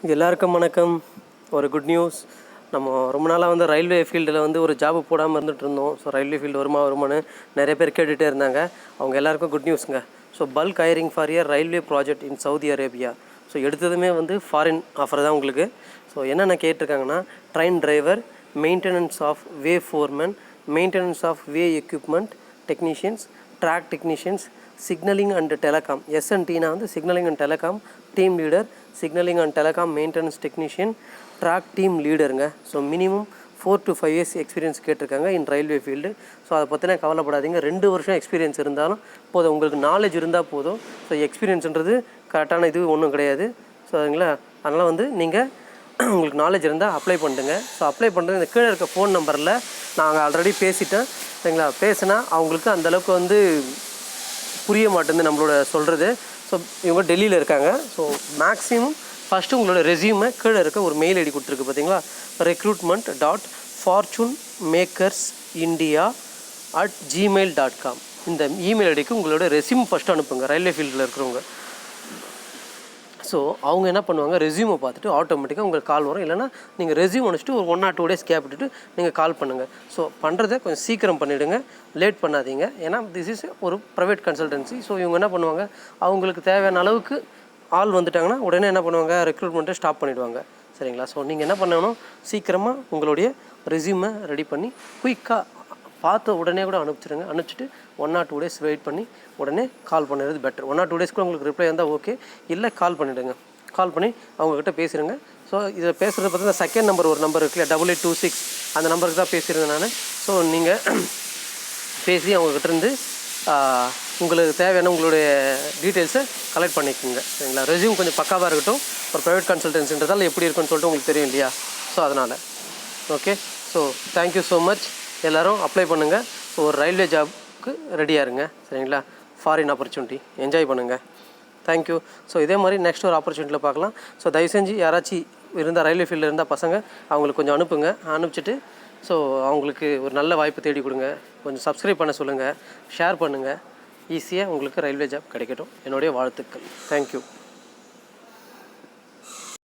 எல்லாருக்கும் வணக்கம். ஒரு குட் நியூஸ். நம்ம ரொம்ப நாளாக வந்து ரயில்வே ஃபீல்டில் வந்து ஒரு ஜாப் போடாமல் இருந்துகிட்டு இருந்தோம். ஸோ ரயில்வே ஃபீல்டு வருமானு நிறைய பேர் கேட்டுகிட்டே இருந்தாங்க. அவங்க எல்லாருக்கும் குட் நியூஸுங்க. So bulk hiring for year railway project in Saudi Arabia. So எடுத்ததுமே வந்து ஃபாரின் ஆஃபர் தான் உங்களுக்கு. ஸோ என்னென்ன கேட்டிருக்காங்கன்னா, train driver, maintenance of way foreman, maintenance of way equipment technicians, track technicians, signalling and telecom. எஸ்என்டினா வந்து signalling and telecom team leader, signalling and telecom maintenance technician, track team லீடருங்க. So minimum 4 to 5 years experience கேட்டிருக்காங்க in railway field. So அதை பற்றினா கவலைப்படாதீங்க. 2 வருஷம் experience இருந்தாலும் போதும், உங்களுக்கு நாலேஜ் இருந்தால் போதும். ஸோ எக்ஸ்பீரியன்ஸுன்றது கரெக்டான இது ஒன்றும் கிடையாது. ஸோ அதுங்களா, அதனால் வந்து நீங்கள் உங்களுக்கு நாலேஜ் இருந்தால் அப்ளை பண்ணுங்க. ஸோ அப்ளை பண்ணுறது இந்த கீழே இருக்க ஃபோன் நம்பரில் நாங்கள் ஆல்ரெடி பேசிட்டேன், சரிங்களா. பேசினா அவங்களுக்கு அந்தளவுக்கு வந்து புரிய மாட்டேங்குது நம்மளோட சொல்கிறது. ஸோ இவங்க டெல்லியில் இருக்காங்க. ஸோ மேக்ஸிமம் ஃபஸ்ட்டு உங்களோட ரெஸ்யூமை கீழே இருக்க ஒரு மெயில் ஐடி கொடுத்துருக்கு பார்த்தீங்களா, recruitment.fortunemakersindia@gmail.com. இந்த இமெயில் ஐடிக்கு உங்களோட ரெஸ்யூம் ஃபஸ்ட்டு அனுப்புங்க, ரயில்வே ஃபீல்டில் இருக்கிறவங்க. ஸோ அவங்க என்ன பண்ணுவாங்க, ரெஸ்யூமை பார்த்துட்டு ஆட்டோமேட்டிக்காக உங்களுக்கு கால் வரும். இல்லைனா நீங்கள் ரெஸ்யூம் அனுப்பிச்சிட்டு ஒரு 1 or 2 days கேப் விட்டுட்டு நீங்கள் கால் பண்ணுங்கள். ஸோ பண்ணுறதை கொஞ்சம் சீக்கிரம் பண்ணிவிடுங்க, லேட் பண்ணாதீங்க. ஏன்னா திஸ் இஸ் ஒரு ப்ரைவேட் கன்சல்டன்சி. ஸோ இவங்க என்ன பண்ணுவாங்க, அவங்களுக்கு தேவையான அளவுக்கு ஆள் வந்துட்டாங்கன்னா உடனே என்ன பண்ணுவாங்க, ரெக்ரூட்மெண்ட்டை ஸ்டாப் பண்ணிவிடுவாங்க, சரிங்களா. ஸோ நீங்கள் என்ன பண்ணணும், சீக்கிரமாக உங்களுடைய ரெஸ்யூமை ரெடி பண்ணி குயிக்காக பார்த்து உடனே கூட அனுப்பிச்சிடுங்க. அனுப்பிச்சிட்டு 1 or 2 days வெயிட் பண்ணி உடனே கால் பண்ணுறது பெட்டர். 1 or 2 days கூட உங்களுக்கு ரிப்ளை இருந்தால் ஓகே, இல்லை கால் பண்ணிவிடுங்க. கால் பண்ணி அவங்கக்கிட்ட பேசுகிறேங்க. ஸோ இதை பேசுகிறது பார்த்தீங்கன்னா செகண்ட் நம்பர் ஒரு நம்பர் இருக்குல்ல, 8826, அந்த நம்பருக்கு தான் பேசியிருந்தேன் நான். ஸோ நீங்கள் பேசி அவங்கக்கிட்ட இருந்து உங்களுக்கு தேவையான உங்களுடைய டீட்டெயில்ஸை கலெக்ட் பண்ணிக்கோங்க, சரிங்களா. ரெஸ்யூம் கொஞ்சம் பக்காவாக இருக்கட்டும். ஒரு ப்ரைவேட் கன்சல்டன்சின்றதால் எப்படி இருக்குன்னு சொல்லிட்டு உங்களுக்கு தெரியும் இல்லையா. ஸோ அதனால் okay. So thank you so much. எல்லோரும் அப்ளை பண்ணுங்கள். ஸோ ஒரு ரயில்வே ஜாப்க்கு ரெடியாக இருங்க, சரிங்களா. ஃபாரின் ஆப்பர்ச்சுனிட்டி என்ஜாய் பண்ணுங்கள். தேங்க்யூ. ஸோ இதே மாதிரி நெக்ஸ்ட் ஒரு ஆப்பர்ச்சுனிட்டியில் பார்க்கலாம். ஸோ தயவு செஞ்சு யாராச்சும் இருந்தால் ரயில்வே ஃபீல்டில் இருந்தால் பசங்க அவங்களுக்கு கொஞ்சம் அனுப்புங்க. அனுப்பிச்சிட்டு ஸோ அவங்களுக்கு ஒரு நல்ல வாய்ப்பு தேடி கொடுங்க. கொஞ்சம் சப்ஸ்கிரைப் பண்ண சொல்லுங்கள், ஷேர் பண்ணுங்கள். ஈஸியாக உங்களுக்கு ரயில்வே ஜாப் கிடைக்கட்டும். என்னுடைய வாழ்த்துக்கள். தேங்க்யூ.